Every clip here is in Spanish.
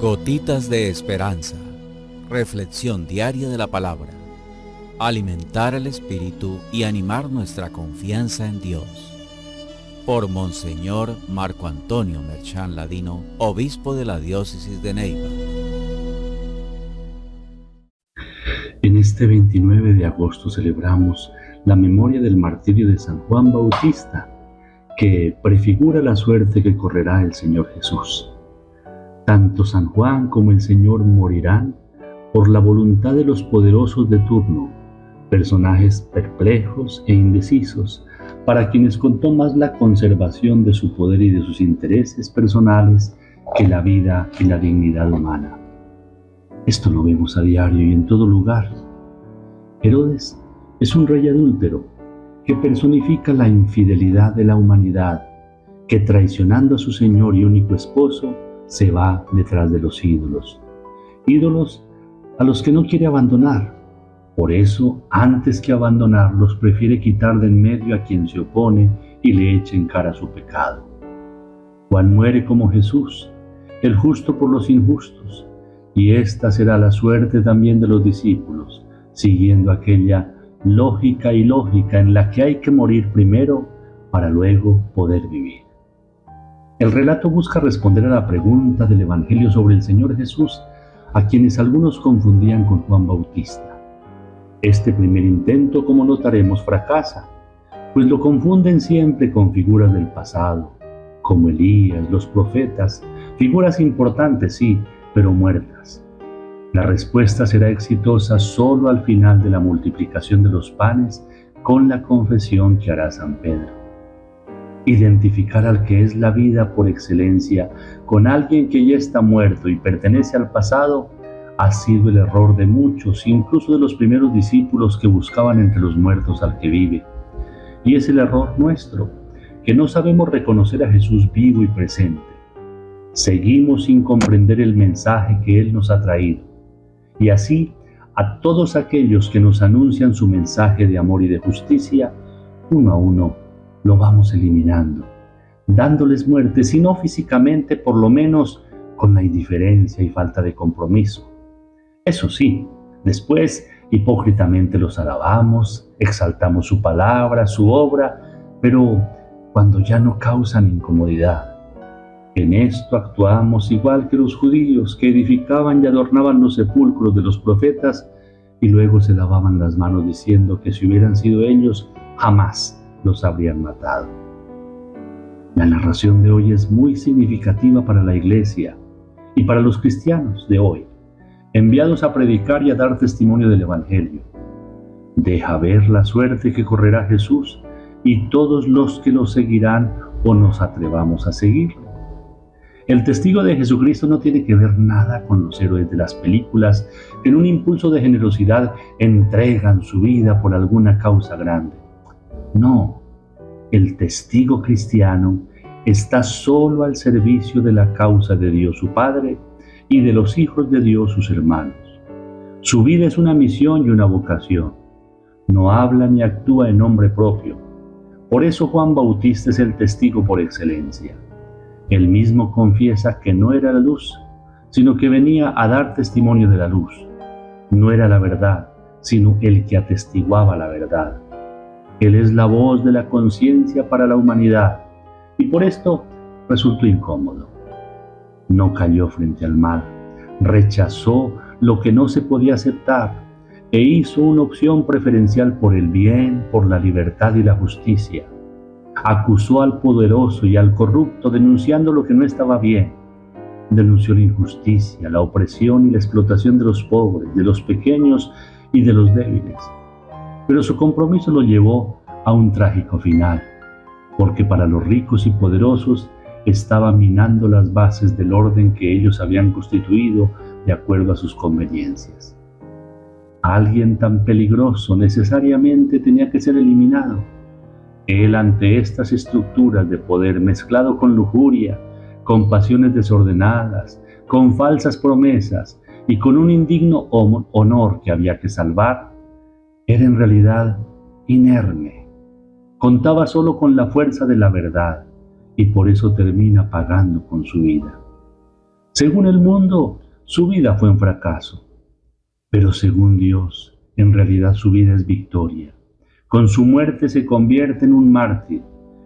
Gotitas de esperanza. Reflexión diaria de la palabra. Alimentar el espíritu y animar nuestra confianza en Dios. Por Monseñor Marco Antonio Merchán Ladino, obispo de la diócesis de Neiva. En este 29 de agosto celebramos la memoria del martirio de San Juan Bautista, que prefigura la suerte que correrá el Señor Jesús. Tanto San Juan como el Señor morirán por la voluntad de los poderosos de turno, personajes perplejos e indecisos, para quienes contó más la conservación de su poder y de sus intereses personales que la vida y la dignidad humana. Esto lo vemos a diario y en todo lugar. Herodes es un rey adúltero que personifica la infidelidad de la humanidad, que traicionando a su Señor y único esposo, se va detrás de los ídolos a los que no quiere abandonar. Por eso, antes que abandonarlos, prefiere quitar de en medio a quien se opone y le echa en cara su pecado. Juan muere como Jesús, el justo por los injustos, y esta será la suerte también de los discípulos, siguiendo aquella lógica ilógica en la que hay que morir primero para luego poder vivir. El relato busca responder a la pregunta del Evangelio sobre el Señor Jesús, a quienes algunos confundían con Juan Bautista. Este primer intento, como notaremos, fracasa, pues lo confunden siempre con figuras del pasado, como Elías, los profetas, figuras importantes, sí, pero muertas. La respuesta será exitosa solo al final de la multiplicación de los panes con la confesión que hará San Pedro. Identificar al que es la vida por excelencia con alguien que ya está muerto y pertenece al pasado ha sido el error de muchos, incluso de los primeros discípulos que buscaban entre los muertos al que vive. Y es el error nuestro, que no sabemos reconocer a Jesús vivo y presente. Seguimos sin comprender el mensaje que Él nos ha traído. Y así, a todos aquellos que nos anuncian su mensaje de amor y de justicia, uno a uno lo vamos eliminando, dándoles muerte, si no físicamente, por lo menos con la indiferencia y falta de compromiso. Eso sí, después hipócritamente los alabamos, exaltamos su palabra, su obra, pero cuando ya no causan incomodidad. En esto actuamos igual que los judíos que edificaban y adornaban los sepulcros de los profetas y luego se lavaban las manos diciendo que si hubieran sido ellos, jamás los habrían matado. La narración de hoy es muy significativa para la Iglesia y para los cristianos de hoy, enviados a predicar y a dar testimonio del Evangelio. Deja ver la suerte que correrá Jesús y todos los que lo seguirán o nos atrevamos a seguirlo. El testigo de Jesucristo no tiene que ver nada con los héroes de las películas que en un impulso de generosidad entregan su vida por alguna causa grande. No, el testigo cristiano está solo al servicio de la causa de Dios su Padre y de los hijos de Dios sus hermanos. Su vida es una misión y una vocación. No habla ni actúa en nombre propio. Por eso Juan Bautista es el testigo por excelencia. Él mismo confiesa que no era la luz, sino que venía a dar testimonio de la luz. No era la verdad, sino el que atestiguaba la verdad. Él es la voz de la conciencia para la humanidad y por esto resultó incómodo. No cayó frente al mal, rechazó lo que no se podía aceptar e hizo una opción preferencial por el bien, por la libertad y la justicia. Acusó al poderoso y al corrupto denunciando lo que no estaba bien. Denunció la injusticia, la opresión y la explotación de los pobres, de los pequeños y de los débiles. Pero su compromiso lo llevó a un trágico final, porque para los ricos y poderosos estaba minando las bases del orden que ellos habían constituido de acuerdo a sus conveniencias. Alguien tan peligroso necesariamente tenía que ser eliminado. Él, ante estas estructuras de poder mezclado con lujuria, con pasiones desordenadas, con falsas promesas y con un indigno honor que había que salvar, era en realidad inerme. Contaba solo con la fuerza de la verdad y por eso termina pagando con su vida. Según el mundo, su vida fue un fracaso, pero según Dios, en realidad su vida es victoria. Con su muerte se convierte en un mártir,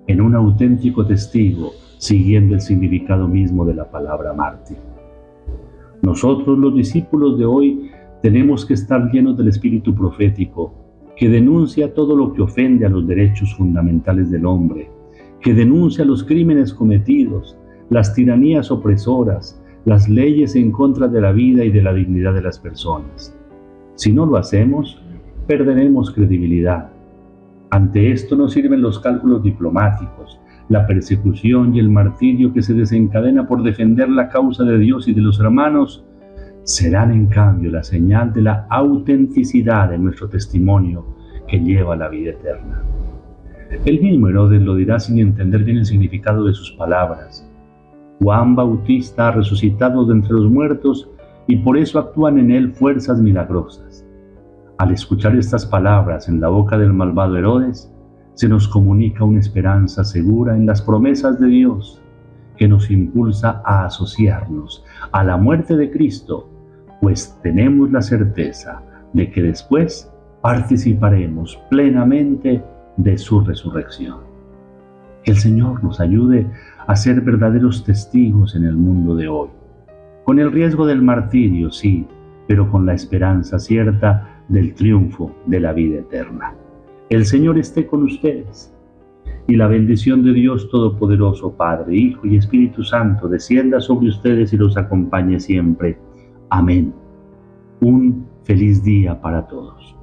en un auténtico testigo, siguiendo el significado mismo de la palabra mártir. Nosotros, los discípulos de hoy, tenemos que estar llenos del espíritu profético, que denuncia todo lo que ofende a los derechos fundamentales del hombre, que denuncia los crímenes cometidos, las tiranías opresoras, las leyes en contra de la vida y de la dignidad de las personas. Si no lo hacemos, perderemos credibilidad. Ante esto no sirven los cálculos diplomáticos, la persecución y el martirio que se desencadena por defender la causa de Dios y de los hermanos. Serán en cambio la señal de la autenticidad de nuestro testimonio que lleva a la vida eterna. El mismo Herodes lo dirá sin entender bien el significado de sus palabras. Juan Bautista ha resucitado de entre los muertos y por eso actúan en él fuerzas milagrosas. Al escuchar estas palabras en la boca del malvado Herodes, se nos comunica una esperanza segura en las promesas de Dios, que nos impulsa a asociarnos a la muerte de Cristo, pues tenemos la certeza de que después participaremos plenamente de su resurrección. Que el Señor nos ayude a ser verdaderos testigos en el mundo de hoy, con el riesgo del martirio, sí, pero con la esperanza cierta del triunfo de la vida eterna. El Señor esté con ustedes, y la bendición de Dios Todopoderoso, Padre, Hijo y Espíritu Santo, descienda sobre ustedes y los acompañe siempre. Amén. Un feliz día para todos.